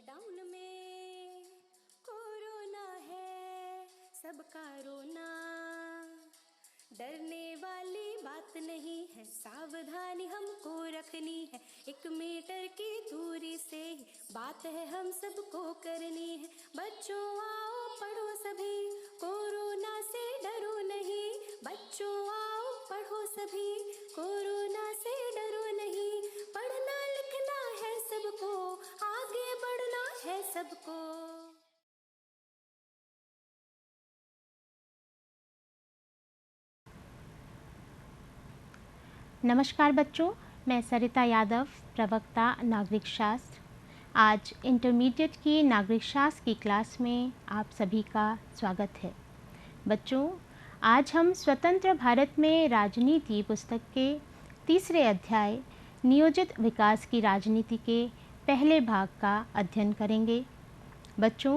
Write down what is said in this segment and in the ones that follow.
Lockdown में corona है सबका रोना, डरने वाली बात नहीं है, सावधानी हमको रखनी है, 1 मीटर की दूरी से ही बात है हम सबको करनी है। बच्चों आओ पढ़ो सभी, कोरोना से डरो नहीं, बच्चों आओ पढ़ो सभी, कोरोना से डरो नहीं, पढ़ना लिखना है सबको, आगे बढ़ना है सबको। नमस्कार बच्चों, मैं सरिता यादव, प्रवक्ता नागरिक शास्त्र। आज इंटरमीडिएट की नागरिक शास्त्र की क्लास में आप सभी का स्वागत है। बच्चों, आज हम स्वतंत्र भारत में राजनीति पुस्तक के तीसरे अध्याय नियोजित विकास की राजनीति के पहले भाग का अध्ययन करेंगे। बच्चों,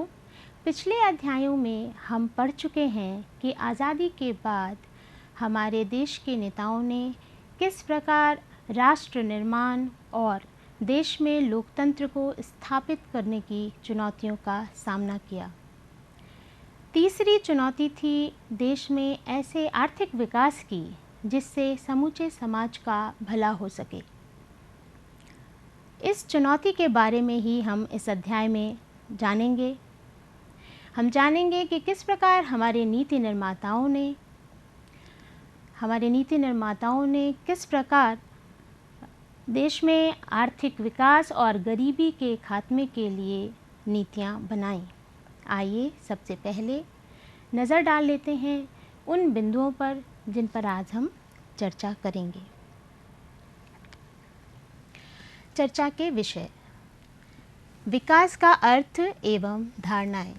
पिछले अध्यायों में हम पढ़ चुके हैं कि आज़ादी के बाद हमारे देश के नेताओं ने किस प्रकार राष्ट्र निर्माण और देश में लोकतंत्र को स्थापित करने की चुनौतियों का सामना किया। तीसरी चुनौती थी देश में ऐसे आर्थिक विकास की जिससे समूचे समाज का भला हो सके। इस चुनौती के बारे में ही हम इस अध्याय में जानेंगे। हम जानेंगे कि किस प्रकार हमारे नीति निर्माताओं ने किस प्रकार देश में आर्थिक विकास और गरीबी के खात्मे के लिए नीतियां बनाई। आइए सबसे पहले नज़र डाल लेते हैं उन बिंदुओं पर जिन पर आज हम चर्चा करेंगे। चर्चा के विषय: विकास का अर्थ एवं धारणाएं।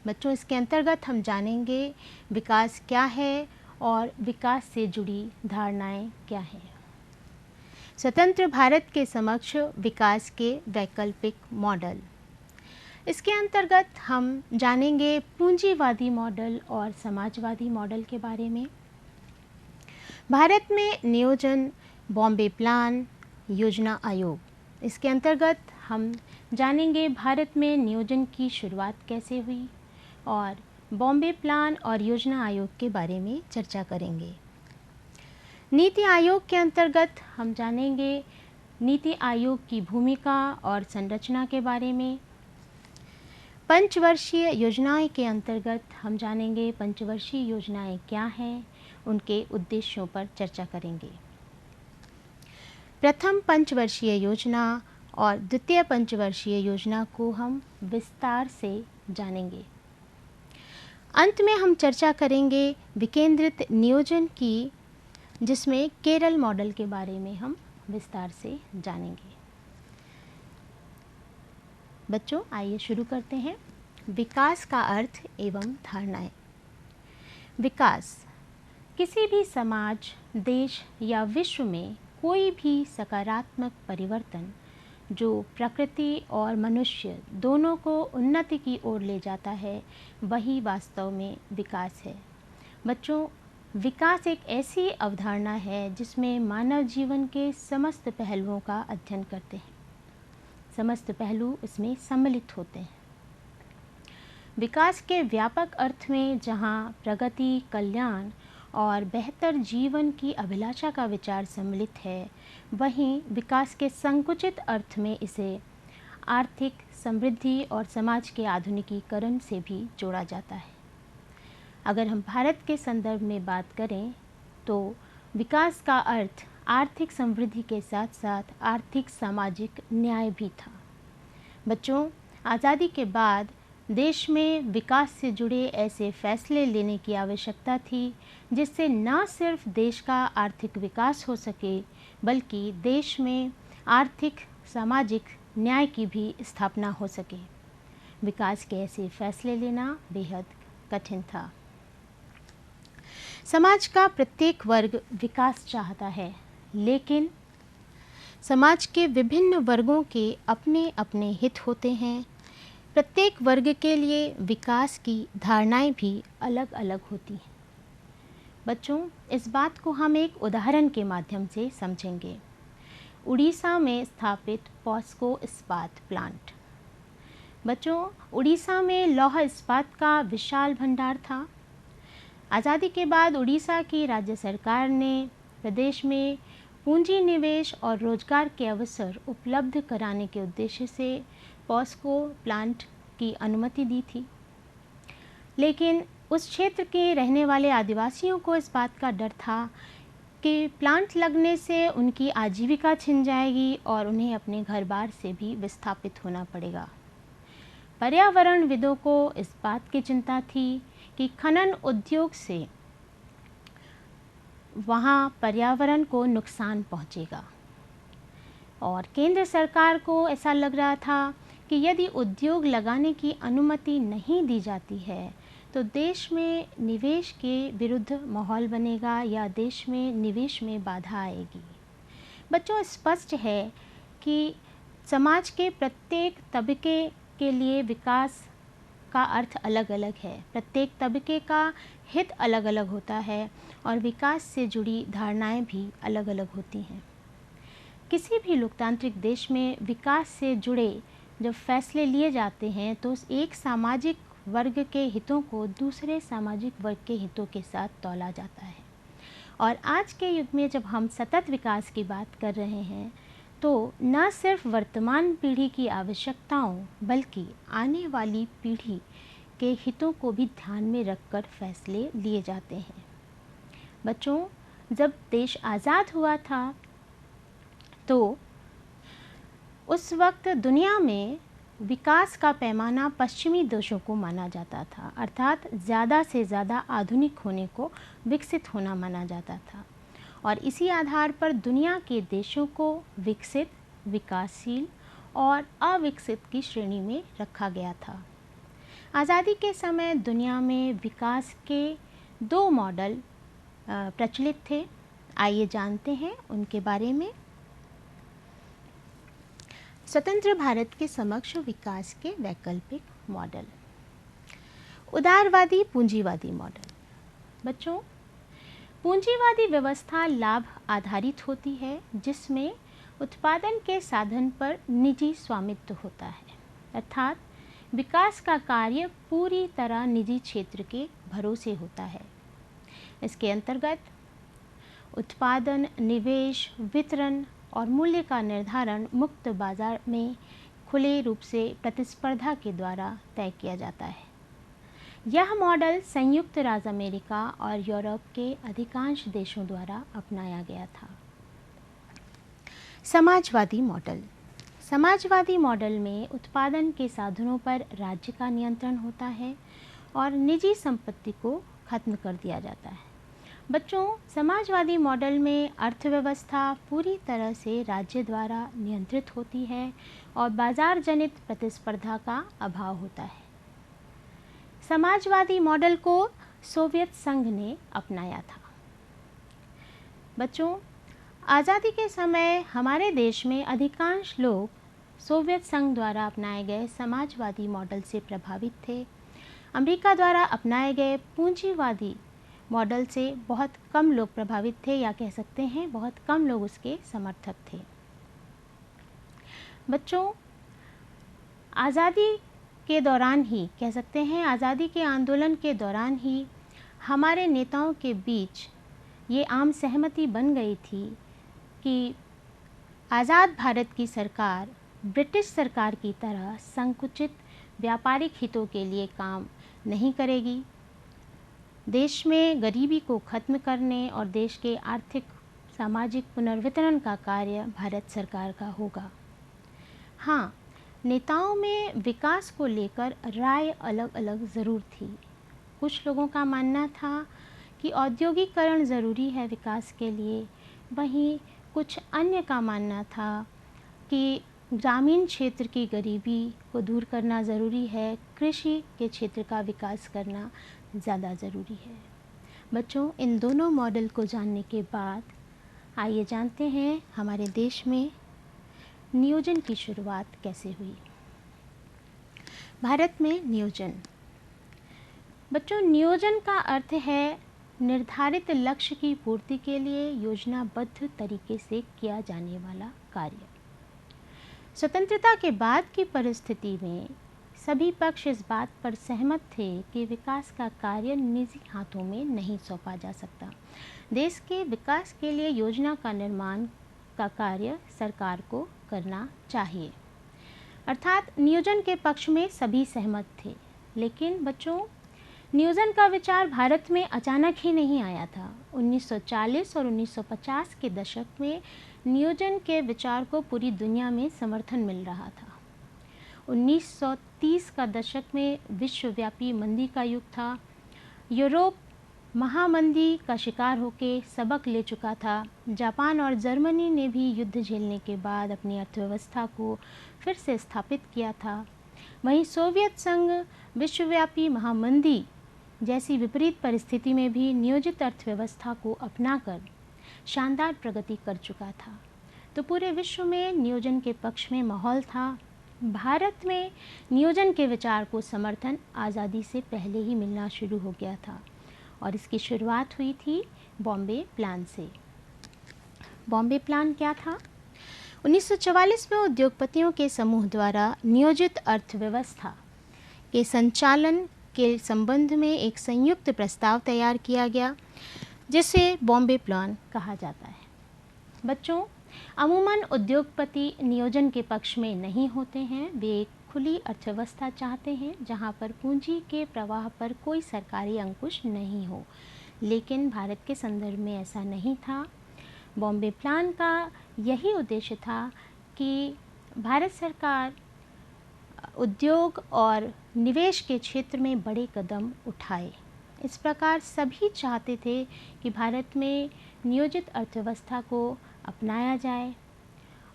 बच्चों, इसके अंतर्गत हम जानेंगे विकास क्या है और विकास से जुड़ी धारणाएं क्या हैं। स्वतंत्र भारत के समक्ष विकास के वैकल्पिक मॉडल। इसके अंतर्गत हम जानेंगे पूंजीवादी मॉडल और समाजवादी मॉडल के बारे में। भारत में नियोजन, बॉम्बे प्लान, योजना आयोग। इसके अंतर्गत हम जानेंगे भारत में नियोजन की शुरुआत कैसे हुई और बॉम्बे प्लान और योजना आयोग के बारे में चर्चा करेंगे। नीति आयोग के अंतर्गत हम जानेंगे नीति आयोग की भूमिका और संरचना के बारे में। पंचवर्षीय योजनाएं के अंतर्गत हम जानेंगे पंचवर्षीय योजनाएं क्या हैं, उनके उद्देश्यों पर चर्चा करेंगे। प्रथम पंचवर्षीय योजना और द्वितीय पंचवर्षीय योजना को हम विस्तार से जानेंगे। अंत में हम चर्चा करेंगे विकेंद्रित नियोजन की, जिसमें केरल मॉडल के बारे में हम विस्तार से जानेंगे। बच्चों, आइए शुरू करते हैं। विकास का अर्थ एवं धारणाएं। विकास किसी भी समाज, देश या विश्व में कोई भी सकारात्मक परिवर्तन जो प्रकृति और मनुष्य दोनों को उन्नति की ओर ले जाता है, वही वास्तव में विकास है। बच्चों, विकास एक ऐसी अवधारणा है जिसमें मानव जीवन के समस्त पहलुओं का अध्ययन करते हैं। समस्त पहलू इसमें सम्मिलित होते हैं। विकास के व्यापक अर्थ में जहाँ प्रगति, कल्याण और बेहतर जीवन की अभिलाषा का विचार सम्मिलित है, वहीं विकास के संकुचित अर्थ में इसे आर्थिक समृद्धि और समाज के आधुनिकीकरण से भी जोड़ा जाता है। अगर हम भारत के संदर्भ में बात करें तो विकास का अर्थ आर्थिक समृद्धि के साथ साथ आर्थिक सामाजिक न्याय भी था। बच्चों, आज़ादी के बाद देश में विकास से जुड़े ऐसे फैसले लेने की आवश्यकता थी जिससे न सिर्फ देश का आर्थिक विकास हो सके, बल्कि देश में आर्थिक सामाजिक न्याय की भी स्थापना हो सके। विकास के ऐसे फैसले लेना बेहद कठिन था। समाज का प्रत्येक वर्ग विकास चाहता है, लेकिन समाज के विभिन्न वर्गों के अपने अपने हित होते हैं। प्रत्येक वर्ग के लिए विकास की धारणाएं भी अलग अलग होती हैं। बच्चों, इस बात को हम एक उदाहरण के माध्यम से समझेंगे। उड़ीसा में स्थापित पॉस्को इस्पात प्लांट। बच्चों, उड़ीसा में लौह इस्पात का विशाल भंडार था। आज़ादी के बाद उड़ीसा की राज्य सरकार ने प्रदेश में पूंजी निवेश और रोजगार के अवसर उपलब्ध कराने के उद्देश्य से पॉस्को प्लांट की अनुमति दी थी। लेकिन उस क्षेत्र के रहने वाले आदिवासियों को इस बात का डर था कि प्लांट लगने से उनकी आजीविका छिन जाएगी और उन्हें अपने घर बार से भी विस्थापित होना पड़ेगा। पर्यावरणविदों को इस बात की चिंता थी कि खनन उद्योग से वहाँ पर्यावरण को नुकसान पहुँचेगा, और केंद्र सरकार को ऐसा लग रहा था कि यदि उद्योग लगाने की अनुमति नहीं दी जाती है तो देश में निवेश के विरुद्ध माहौल बनेगा या देश में निवेश में बाधा आएगी। बच्चों, स्पष्ट है कि समाज के प्रत्येक तबके के लिए विकास का अर्थ अलग अलग है। प्रत्येक तबके का हित अलग अलग होता है और विकास से जुड़ी धारणाएं भी अलग अलग होती हैं। किसी भी लोकतांत्रिक देश में विकास से जुड़े जब फैसले लिए जाते हैं तो एक सामाजिक वर्ग के हितों को दूसरे सामाजिक वर्ग के हितों के साथ तौला जाता है। और आज के युग में जब हम सतत विकास की बात कर रहे हैं तो न सिर्फ वर्तमान पीढ़ी की आवश्यकताओं बल्कि आने वाली पीढ़ी के हितों को भी ध्यान में रखकर फैसले लिए जाते हैं। बच्चों, जब देश आज़ाद हुआ था तो उस वक्त दुनिया में विकास का पैमाना पश्चिमी देशों को माना जाता था, अर्थात ज़्यादा से ज़्यादा आधुनिक होने को विकसित होना माना जाता था, और इसी आधार पर दुनिया के देशों को विकसित, विकासशील और अविकसित की श्रेणी में रखा गया था। आज़ादी के समय दुनिया में विकास के 2 मॉडल प्रचलित थे। आइए जानते हैं उनके बारे में। स्वतंत्र भारत के समक्ष विकास के वैकल्पिक मॉडल। उदारवादी पूंजीवादी मॉडल। बच्चों, पूंजीवादी व्यवस्था लाभ आधारित होती है जिसमें उत्पादन के साधन पर निजी स्वामित्व होता है, अर्थात विकास का कार्य पूरी तरह निजी क्षेत्र के भरोसे होता है। इसके अंतर्गत उत्पादन, निवेश, वितरण और मूल्य का निर्धारण मुक्त बाजार में खुले रूप से प्रतिस्पर्धा के द्वारा तय किया जाता है। यह मॉडल संयुक्त राज्य अमेरिका और यूरोप के अधिकांश देशों द्वारा अपनाया गया था। समाजवादी मॉडल। समाजवादी मॉडल में उत्पादन के साधनों पर राज्य का नियंत्रण होता है और निजी संपत्ति को खत्म कर दिया जाता है। बच्चों, समाजवादी मॉडल में अर्थव्यवस्था पूरी तरह से राज्य द्वारा नियंत्रित होती है और बाजार जनित प्रतिस्पर्धा का अभाव होता है। समाजवादी मॉडल को सोवियत संघ ने अपनाया था। बच्चों, आज़ादी के समय हमारे देश में अधिकांश लोग सोवियत संघ द्वारा अपनाए गए समाजवादी मॉडल से प्रभावित थे। अमेरिका द्वारा अपनाए गए पूंजीवादी मॉडल से बहुत कम लोग प्रभावित थे, या कह सकते हैं बहुत कम लोग उसके समर्थक थे। बच्चों, आज़ादी के दौरान ही, कह सकते हैं आज़ादी के आंदोलन के दौरान ही हमारे नेताओं के बीच ये आम सहमति बन गई थी कि आज़ाद भारत की सरकार ब्रिटिश सरकार की तरह संकुचित व्यापारिक हितों के लिए काम नहीं करेगी। देश में गरीबी को खत्म करने और देश के आर्थिक सामाजिक पुनर्वितरण का कार्य भारत सरकार का होगा। हाँ, नेताओं में विकास को लेकर राय अलग अलग ज़रूर थी। कुछ लोगों का मानना था कि औद्योगिकरण ज़रूरी है विकास के लिए, वहीं कुछ अन्य का मानना था कि ग्रामीण क्षेत्र की गरीबी को दूर करना ज़रूरी है, कृषि के क्षेत्र का विकास करना ज़्यादा ज़रूरी है। बच्चों, इन दोनों मॉडल को जानने के बाद आइए जानते हैं हमारे देश में नियोजन की शुरुआत कैसे हुई। भारत में नियोजन। बच्चों, नियोजन का अर्थ है निर्धारित लक्ष्य की पूर्ति के लिए योजनाबद्ध तरीके से किया जाने वाला कार्य। स्वतंत्रता के बाद की परिस्थिति में सभी पक्ष इस बात पर सहमत थे कि विकास का कार्य निजी हाथों में नहीं सौंपा जा सकता। देश के विकास के लिए योजना का निर्माण का कार्य सरकार को करना चाहिए। अर्थात नियोजन के पक्ष में सभी सहमत थे। लेकिन बच्चों, नियोजन का विचार भारत में अचानक ही नहीं आया था। 1940 और 1950 के दशक में नियोजन के विचार को पूरी दुनिया में समर्थन मिल रहा था। 1930 का दशक में विश्वव्यापी मंदी का युग था। यूरोप महामंदी का शिकार होकर सबक ले चुका था। जापान और जर्मनी ने भी युद्ध झेलने के बाद अपनी अर्थव्यवस्था को फिर से स्थापित किया था। वहीं सोवियत संघ विश्वव्यापी महामंदी जैसी विपरीत परिस्थिति में भी नियोजित अर्थव्यवस्था को अपनाकर शानदार प्रगति कर चुका था। तो पूरे विश्व में नियोजन के पक्ष में माहौल था। भारत में नियोजन के विचार को समर्थन आज़ादी से पहले ही मिलना शुरू हो गया था और इसकी शुरुआत हुई थी बॉम्बे प्लान से। बॉम्बे प्लान क्या था? 1944 में उद्योगपतियों के समूह द्वारा नियोजित अर्थव्यवस्था के संचालन के संबंध में एक संयुक्त प्रस्ताव तैयार किया गया, जिसे बॉम्बे प्लान कहा जाता है। बच्चों, अमूमन उद्योगपति नियोजन के पक्ष में नहीं होते हैं। वे एक खुली अर्थव्यवस्था चाहते हैं जहां पर पूंजी के प्रवाह पर कोई सरकारी अंकुश नहीं हो। लेकिन भारत के संदर्भ में ऐसा नहीं था। बॉम्बे प्लान का यही उद्देश्य था कि भारत सरकार उद्योग और निवेश के क्षेत्र में बड़े कदम उठाए। इस प्रकार सभी चाहते थे कि भारत में नियोजित अर्थव्यवस्था को अपनाया जाए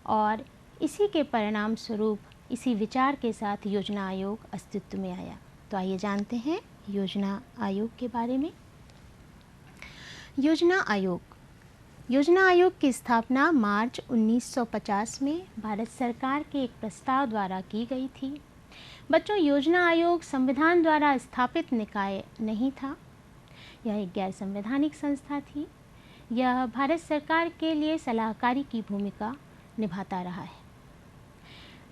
और इसी के परिणाम स्वरूप इसी विचार के साथ योजना आयोग अस्तित्व में आया। तो आइए जानते हैं योजना आयोग के बारे में। योजना आयोग की स्थापना मार्च 1950 में भारत सरकार के एक प्रस्ताव द्वारा की गई थी। बच्चों, योजना आयोग संविधान द्वारा स्थापित निकाय नहीं था। यह एक गैर संवैधानिक संस्था थी। यह भारत सरकार के लिए सलाहकारी की भूमिका निभाता रहा है।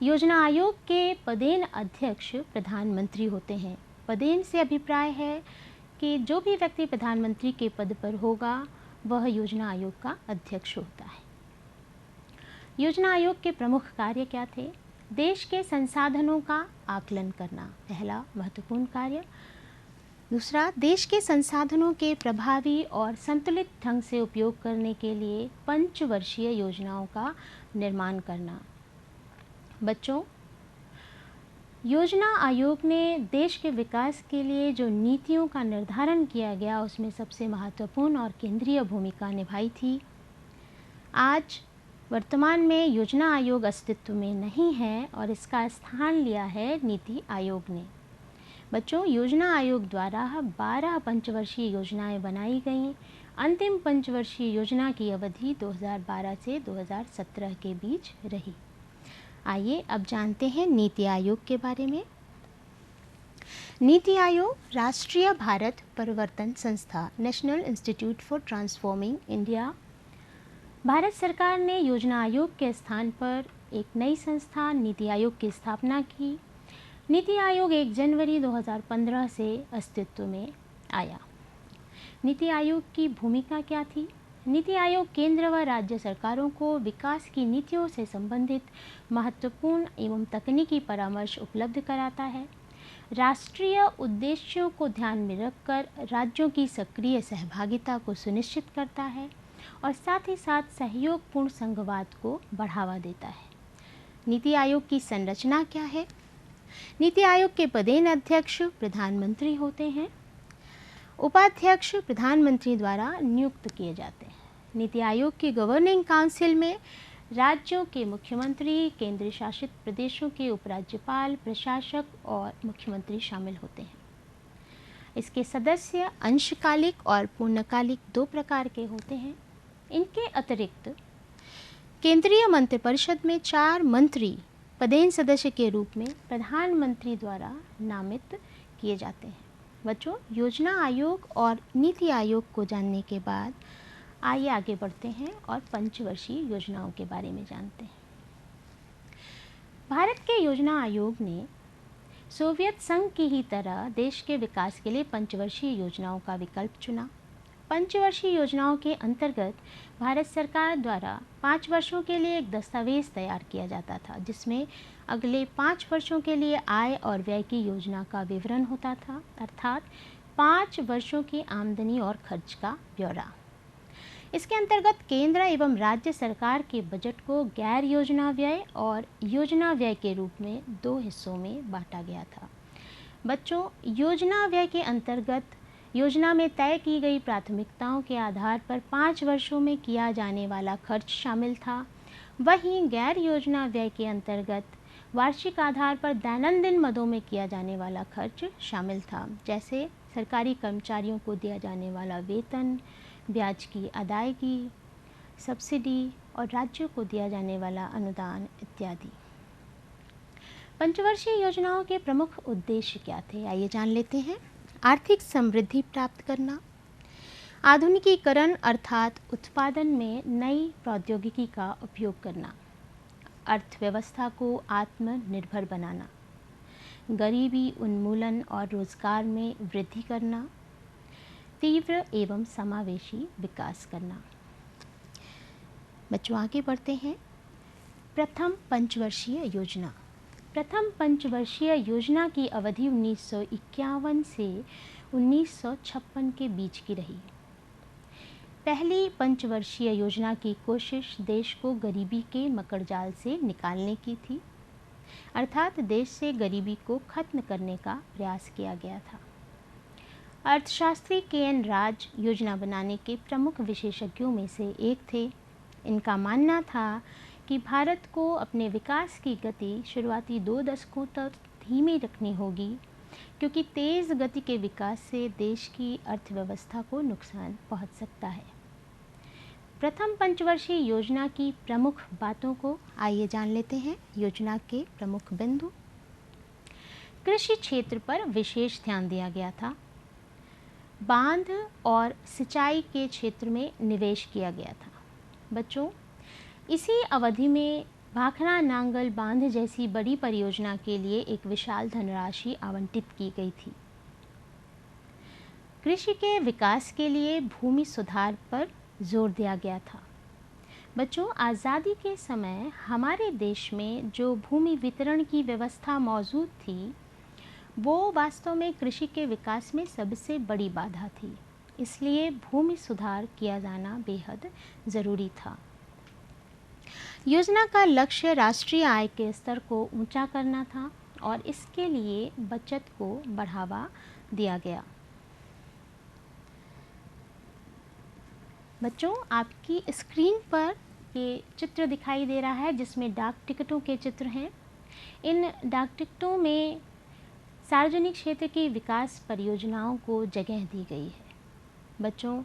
योजना आयोग के पदेन अध्यक्ष प्रधानमंत्री होते हैं। पदेन से अभिप्राय है कि जो भी व्यक्ति प्रधानमंत्री के पद पर होगा वह योजना आयोग का अध्यक्ष होता है। योजना आयोग के प्रमुख कार्य क्या थे? देश के संसाधनों का आकलन करना, पहला महत्वपूर्ण कार्य। दूसरा, देश के संसाधनों के प्रभावी और संतुलित ढंग से उपयोग करने के लिए पंचवर्षीय योजनाओं का निर्माण करना। बच्चों, योजना आयोग ने देश के विकास के लिए जो नीतियों का निर्धारण किया गया उसमें सबसे महत्वपूर्ण और केंद्रीय भूमिका निभाई थी। आज वर्तमान में योजना आयोग अस्तित्व में नहीं है और इसका स्थान लिया है नीति आयोग ने। बच्चों, योजना आयोग द्वारा 12 पंचवर्षीय योजनाएं बनाई गईं। अंतिम पंचवर्षीय योजना की अवधि 2012 से 2017 के बीच रही। आइए अब जानते हैं नीति आयोग के बारे में। नीति आयोग राष्ट्रीय भारत परिवर्तन संस्था, national institute for transforming India. Bharat सरकार ने योजना आयोग के स्थान पर एक नई संस्था नीति आयोग की स्थापना की। नीति आयोग 1 जनवरी 2015 से अस्तित्व में आया। नीति आयोग की भूमिका क्या थी? नीति आयोग केंद्र व राज्य सरकारों को विकास की नीतियों से संबंधित महत्वपूर्ण एवं तकनीकी परामर्श उपलब्ध कराता है। राष्ट्रीय उद्देश्यों को ध्यान में रखकर राज्यों की सक्रिय सहभागिता को सुनिश्चित करता है और साथ ही साथ सहयोगपूर्ण संघवाद को बढ़ावा देता है। नीति आयोग की संरचना क्या है? नीति आयोग के पदेन अध्यक्ष प्रधानमंत्री होते हैं। उपाध्यक्ष प्रधानमंत्री द्वारा नियुक्त किए जाते हैं। नीति आयोग की गवर्निंग काउंसिल में राज्यों के मुख्यमंत्री, केंद्र शासित प्रदेशों के उपराज्यपाल, प्रशासक और मुख्यमंत्री शामिल होते हैं। इसके सदस्य अंशकालिक और पूर्णकालिक 2 प्रकार के होते हैं। इनके अतिरिक्त केंद्रीय मंत्रिपरिषद में 4 मंत्री पदेन सदस्य के रूप में प्रधानमंत्री द्वारा नामित किए जाते हैं। बच्चों, योजना आयोग और नीति आयोग को जानने के बाद आइए आगे बढ़ते हैं और पंचवर्षीय योजनाओं के बारे में जानते हैं। भारत के योजना आयोग ने सोवियत संघ की ही तरह देश के विकास के लिए पंचवर्षीय योजनाओं का विकल्प चुना। पंचवर्षीय योजनाओं के अंतर्गत भारत सरकार द्वारा 5 वर्षों के लिए एक दस्तावेज तैयार किया जाता था, जिसमें अगले 5 वर्षों के लिए आय और व्यय की योजना का विवरण होता था, अर्थात 5 वर्षों की आमदनी और खर्च का ब्यौरा। इसके अंतर्गत केंद्र एवं राज्य सरकार के बजट को गैर योजना व्यय और योजना व्यय के रूप में 2 हिस्सों में बांटा गया था। बच्चों, योजना व्यय के अंतर्गत योजना में तय की गई प्राथमिकताओं के आधार पर 5 वर्षों में किया जाने वाला खर्च शामिल था। वहीं गैर योजना व्यय के अंतर्गत वार्षिक आधार पर दैनंदिन मदों में किया जाने वाला खर्च शामिल था, जैसे सरकारी कर्मचारियों को दिया जाने वाला वेतन, ब्याज की अदायगी, सब्सिडी और राज्यों को दिया जाने वाला अनुदान इत्यादि। पंचवर्षीय योजनाओं के प्रमुख उद्देश्य क्या थे, आइए जान लेते हैं। आर्थिक समृद्धि प्राप्त करना, आधुनिकीकरण अर्थात उत्पादन में नई प्रौद्योगिकी का उपयोग करना, अर्थव्यवस्था को आत्मनिर्भर बनाना, गरीबी उन्मूलन और रोजगार में वृद्धि करना, तीव्र एवं समावेशी विकास करना। बच्चों, आगे बढ़ते हैं। प्रथम पंचवर्षीय योजना। प्रथम पंचवर्षीय योजना की अवधि 1951 से 1956 के बीच की रही। पहली पंचवर्षीय योजना की कोशिश देश को गरीबी के मकड़जाल से निकालने की थी, अर्थात देश से गरीबी को खत्म करने का प्रयास किया गया था। अर्थशास्त्री के.एन. राज योजना बनाने के प्रमुख विशेषज्ञों में से एक थे। इनका मानना था कि भारत को अपने विकास की गति शुरुआती 2 दशकों तक धीमी रखनी होगी, क्योंकि तेज़ गति के विकास से देश की अर्थव्यवस्था को नुकसान पहुंच सकता है। प्रथम पंचवर्षीय योजना की प्रमुख बातों को आइए जान लेते हैं। योजना के प्रमुख बिंदु। कृषि क्षेत्र पर विशेष ध्यान दिया गया था। बांध और सिंचाई के क्षेत्र में निवेश किया गया था। बच्चों, इसी अवधि में भाखड़ा नांगल बांध जैसी बड़ी परियोजना के लिए एक विशाल धनराशि आवंटित की गई थी। कृषि के विकास के लिए भूमि सुधार पर जोर दिया गया था। बच्चों, आज़ादी के समय हमारे देश में जो भूमि वितरण की व्यवस्था मौजूद थी, वो वास्तव में कृषि के विकास में सबसे बड़ी बाधा थी। इसलिए भूमि सुधार किया जाना बेहद ज़रूरी था। योजना का लक्ष्य राष्ट्रीय आय के स्तर को ऊंचा करना था और इसके लिए बचत को बढ़ावा दिया गया। बच्चों, आपकी स्क्रीन पर ये चित्र दिखाई दे रहा है, जिसमें डाक टिकटों के चित्र हैं। इन डाक टिकटों में सार्वजनिक क्षेत्र की विकास परियोजनाओं को जगह दी गई है। बच्चों,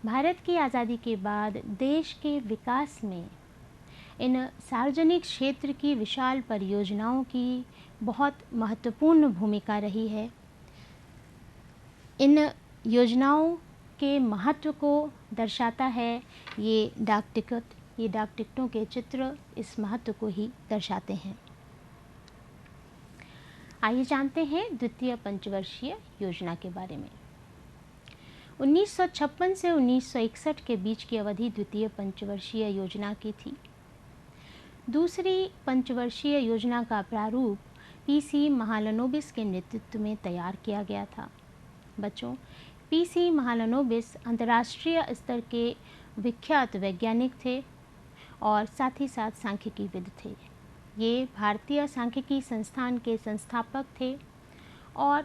भारत की आज़ादी के बाद देश के विकास में इन सार्वजनिक क्षेत्र की विशाल परियोजनाओं की बहुत महत्वपूर्ण भूमिका रही है। इन योजनाओं के महत्व को दर्शाता है ये डाक टिकट। ये डाक टिकटों के चित्र इस महत्व को ही दर्शाते हैं। आइए जानते हैं द्वितीय पंचवर्षीय योजना के बारे में। 1956 से 1961 के बीच की अवधि द्वितीय पंचवर्षीय योजना की थी। दूसरी पंचवर्षीय योजना का प्रारूप पीसी महालनोबिस के नेतृत्व में तैयार किया गया था। बच्चों, पीसी महालनोबिस अंतर्राष्ट्रीय स्तर के विख्यात वैज्ञानिक थे और साथ ही साथ सांख्यिकीविद थे। ये भारतीय सांख्यिकी संस्थान के संस्थापक थे और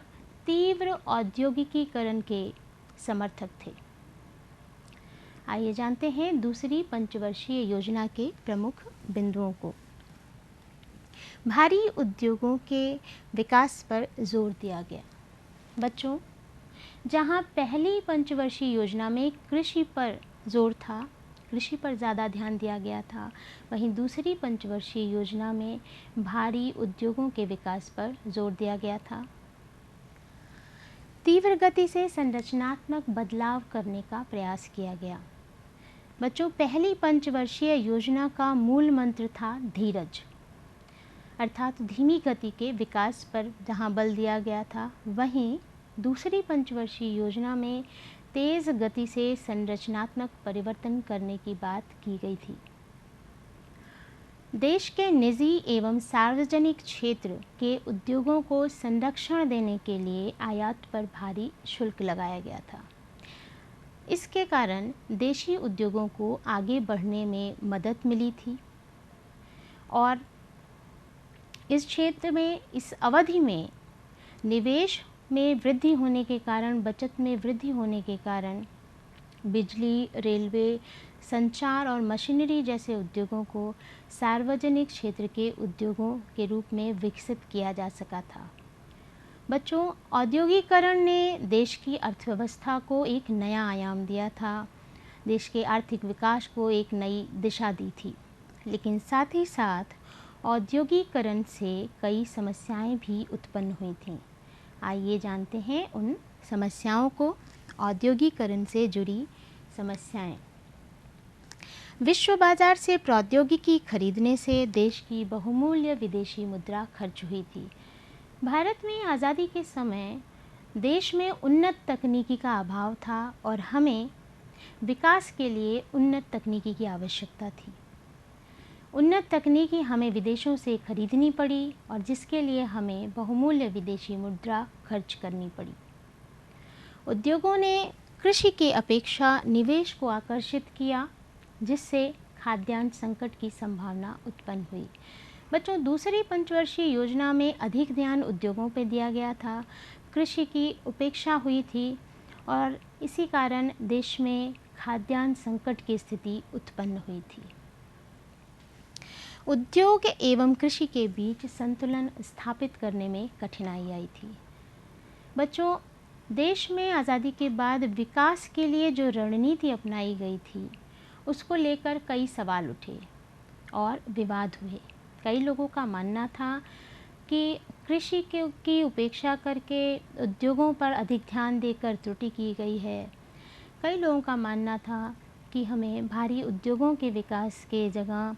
तीव्र औद्योगिकीकरण के समर्थक थे। आइए जानते हैं दूसरी पंचवर्षीय योजना के प्रमुख बिंदुओं को। भारी उद्योगों के विकास पर जोर दिया गया। बच्चों, जहां पहली पंचवर्षीय योजना में कृषि पर जोर था, कृषि पर ज़्यादा ध्यान दिया गया था, वहीं दूसरी पंचवर्षीय योजना में भारी उद्योगों के विकास पर जोर दिया गया था। तीव्र गति से संरचनात्मक बदलाव करने का प्रयास किया गया। बच्चों, पहली पंचवर्षीय योजना का मूल मंत्र था धीरज। अर्थात धीमी गति के विकास पर जहां बल दिया गया था, वहीं दूसरी पंचवर्षीय योजना में तेज़ गति से संरचनात्मक परिवर्तन करने की बात की गई थी। देश के निजी एवं सार्वजनिक क्षेत्र के उद्योगों को संरक्षण देने के लिए आयात पर भारी शुल्क लगाया गया था। इसके कारण देशी उद्योगों को आगे बढ़ने में मदद मिली थी और इस क्षेत्र में, इस अवधि में निवेश में वृद्धि होने के कारण, बचत में वृद्धि होने के कारण बिजली, रेलवे, संचार और मशीनरी जैसे उद्योगों को सार्वजनिक क्षेत्र के उद्योगों के रूप में विकसित किया जा सका था। बच्चों, औद्योगिकरण ने देश की अर्थव्यवस्था को एक नया आयाम दिया था, देश के आर्थिक विकास को एक नई दिशा दी थी। लेकिन साथ ही साथ औद्योगिकरण से कई समस्याएं भी उत्पन्न हुई थीं। आइए जानते हैं उन समस्याओं को, औद्योगिकरण से जुड़ी समस्याएं। विश्व बाजार से प्रौद्योगिकी खरीदने से देश की बहुमूल्य विदेशी मुद्रा खर्च हुई थी। भारत में आज़ादी के समय देश में उन्नत तकनीकी का अभाव था और हमें विकास के लिए उन्नत तकनीकी की आवश्यकता थी। उन्नत तकनीकी हमें विदेशों से खरीदनी पड़ी और जिसके लिए हमें बहुमूल्य विदेशी मुद्रा खर्च करनी पड़ी। उद्योगों ने कृषि की अपेक्षा निवेश को आकर्षित किया, जिससे खाद्यान्न संकट की संभावना उत्पन्न हुई। बच्चों, दूसरी पंचवर्षीय योजना में अधिक ध्यान उद्योगों पर दिया गया था, कृषि की उपेक्षा हुई थी और इसी कारण देश में खाद्यान्न संकट की स्थिति उत्पन्न हुई थी। उद्योग एवं कृषि के बीच संतुलन स्थापित करने में कठिनाई आई थी। बच्चों, देश में आज़ादी के बाद विकास के लिए जो रणनीति अपनाई गई थी, उसको लेकर कई सवाल उठे और विवाद हुए। कई लोगों का मानना था कि कृषि की उपेक्षा करके उद्योगों पर अधिक ध्यान देकर त्रुटि की गई है। कई लोगों का मानना था कि हमें भारी उद्योगों के विकास के जगह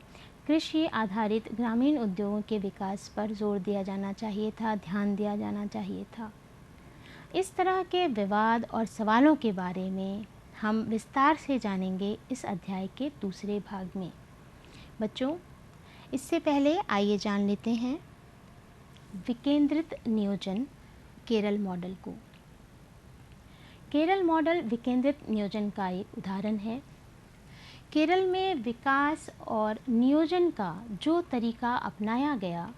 कृषि आधारित ग्रामीण उद्योगों के विकास पर जोर दिया जाना चाहिए था, ध्यान दिया जाना चाहिए था। इस तरह के विवाद और सवालों के बारे में हम विस्तार से जानेंगे इस अध्याय के दूसरे भाग में। बच्चों, इससे पहले आइए जान लेते हैं विकेंद्रित नियोजन केरल मॉडल को। केरल मॉडल विकेंद्रित नियोजन का एक उदाहरण है। केरल में विकास और नियोजन का जो तरीका अपनाया गया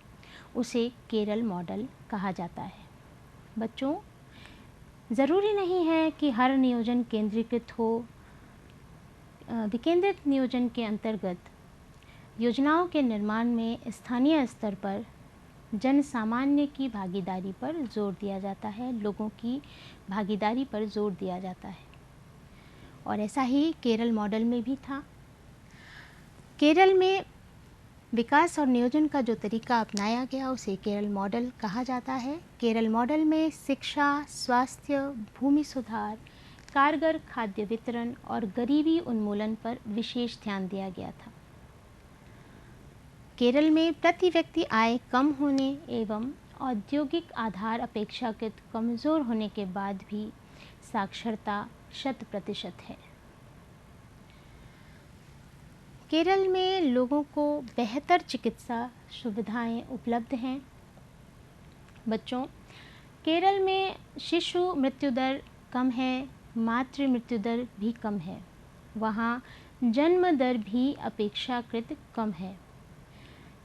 उसे केरल मॉडल कहा जाता है। बच्चों, ज़रूरी नहीं है कि हर नियोजन केंद्रीकृत हो। विकेंद्रित नियोजन के अंतर्गत योजनाओं के निर्माण में स्थानीय स्तर पर जन सामान्य की भागीदारी पर जोर दिया जाता है, लोगों की भागीदारी पर जोर दिया जाता है और ऐसा ही केरल मॉडल में भी था। केरल में विकास और नियोजन का जो तरीका अपनाया गया उसे केरल मॉडल कहा जाता है। केरल मॉडल में शिक्षा, स्वास्थ्य, भूमि सुधार, कारगर खाद्य वितरण और गरीबी उन्मूलन पर विशेष ध्यान दिया गया था। केरल में प्रति व्यक्ति आय कम होने एवं औद्योगिक आधार अपेक्षाकृत कमज़ोर होने के बाद भी साक्षरता 100% है। केरल में लोगों को बेहतर चिकित्सा सुविधाएं उपलब्ध हैं। बच्चों, केरल में शिशु मृत्यु दर कम है, मातृ मृत्यु दर भी कम है। वहाँ जन्म दर भी अपेक्षाकृत कम है।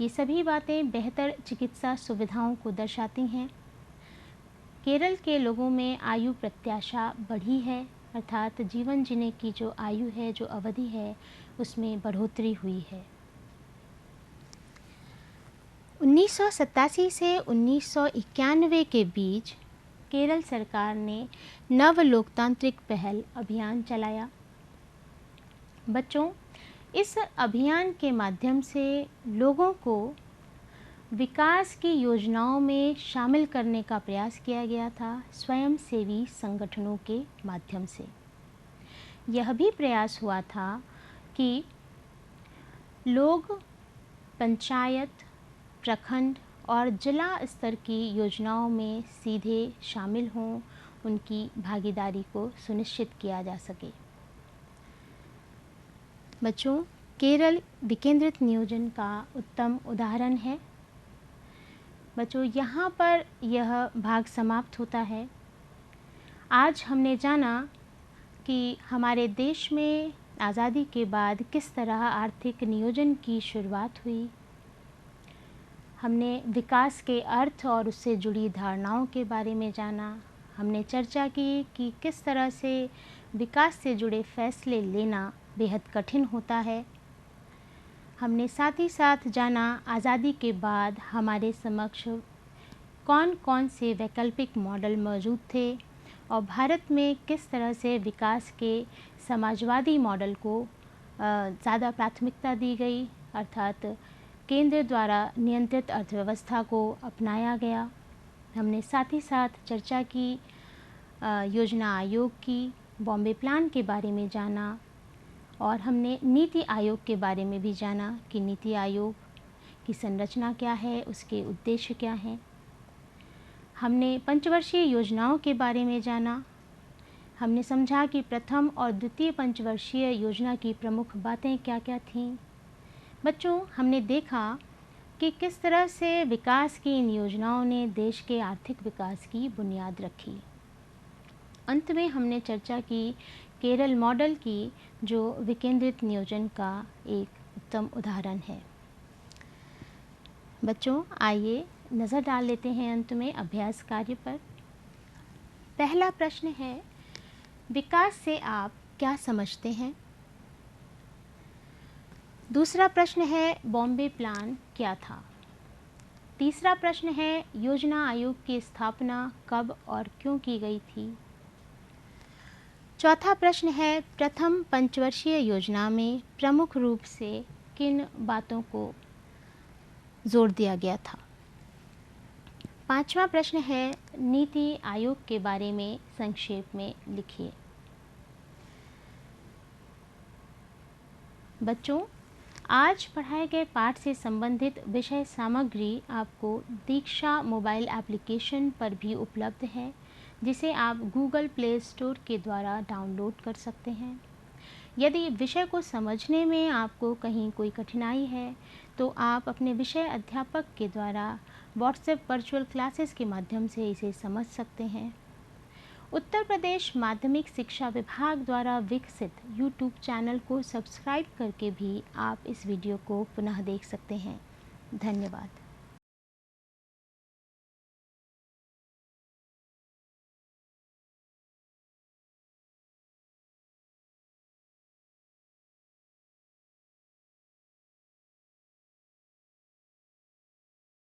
ये सभी बातें बेहतर चिकित्सा सुविधाओं को दर्शाती हैं। केरल के लोगों में आयु प्रत्याशा बढ़ी है, अर्थात जीवन जीने की जो आयु है, जो अवधि है, उसमें बढ़ोतरी हुई है। 1987 से 1991 के बीच केरल सरकार ने नव लोकतांत्रिक पहल अभियान चलाया। बच्चों, इस अभियान के माध्यम से लोगों को विकास की योजनाओं में शामिल करने का प्रयास किया गया था, स्वयंसेवी संगठनों के माध्यम से। यह भी प्रयास हुआ था कि लोग पंचायत, प्रखंड और जिला स्तर की योजनाओं में सीधे शामिल हों, उनकी भागीदारी को सुनिश्चित किया जा सके। बच्चों, केरल विकेंद्रित नियोजन का उत्तम उदाहरण है। बच्चों, यहाँ पर यह भाग समाप्त होता है। आज हमने जाना कि हमारे देश में आज़ादी के बाद किस तरह आर्थिक नियोजन की शुरुआत हुई। हमने विकास के अर्थ और उससे जुड़ी धारणाओं के बारे में जाना। हमने चर्चा की कि किस तरह से विकास से जुड़े फैसले लेना बेहद कठिन होता है। हमने साथ ही साथ जाना आज़ादी के बाद हमारे समक्ष कौन कौन से वैकल्पिक मॉडल मौजूद थे और भारत में किस तरह से विकास के समाजवादी मॉडल को ज़्यादा प्राथमिकता दी गई, अर्थात केंद्र द्वारा नियंत्रित अर्थव्यवस्था को अपनाया गया। हमने साथ ही साथ चर्चा की योजना आयोग की, बॉम्बे प्लान के बारे में जाना और हमने नीति आयोग के बारे में भी जाना कि नीति आयोग की संरचना क्या है, उसके उद्देश्य क्या हैं। हमने पंचवर्षीय योजनाओं के बारे में जाना। हमने समझा कि प्रथम और द्वितीय पंचवर्षीय योजना की प्रमुख बातें क्या क्या थीं। बच्चों, हमने देखा कि किस तरह से विकास की इन योजनाओं ने देश के आर्थिक विकास की बुनियाद रखी। अंत में हमने चर्चा की केरल मॉडल की, जो विकेंद्रित नियोजन का एक उत्तम उदाहरण है। बच्चों, आइए नज़र डाल लेते हैं अंत में अभ्यास कार्य पर। पहला प्रश्न है, विकास से आप क्या समझते हैं? दूसरा प्रश्न है, बॉम्बे प्लान क्या था? तीसरा प्रश्न है, योजना आयोग की स्थापना कब और क्यों की गई थी? चौथा प्रश्न है, प्रथम पंचवर्षीय योजना में प्रमुख रूप से किन बातों को जोर दिया गया था? पांचवा प्रश्न है, नीति आयोग के बारे में संक्षेप में लिखिए। बच्चों, आज पढ़ाए गए पाठ से संबंधित विषय सामग्री आपको दीक्षा मोबाइल एप्लीकेशन पर भी उपलब्ध है, जिसे आप गूगल प्ले स्टोर के द्वारा डाउनलोड कर सकते हैं। यदि विषय को समझने में आपको कहीं कोई कठिनाई है तो आप अपने विषय अध्यापक के द्वारा व्हाट्सएप वर्चुअल क्लासेस के माध्यम से इसे समझ सकते हैं। उत्तर प्रदेश माध्यमिक शिक्षा विभाग द्वारा विकसित यूट्यूब चैनल को सब्सक्राइब करके भी आप इस वीडियो को पुनः देख सकते हैं। धन्यवाद।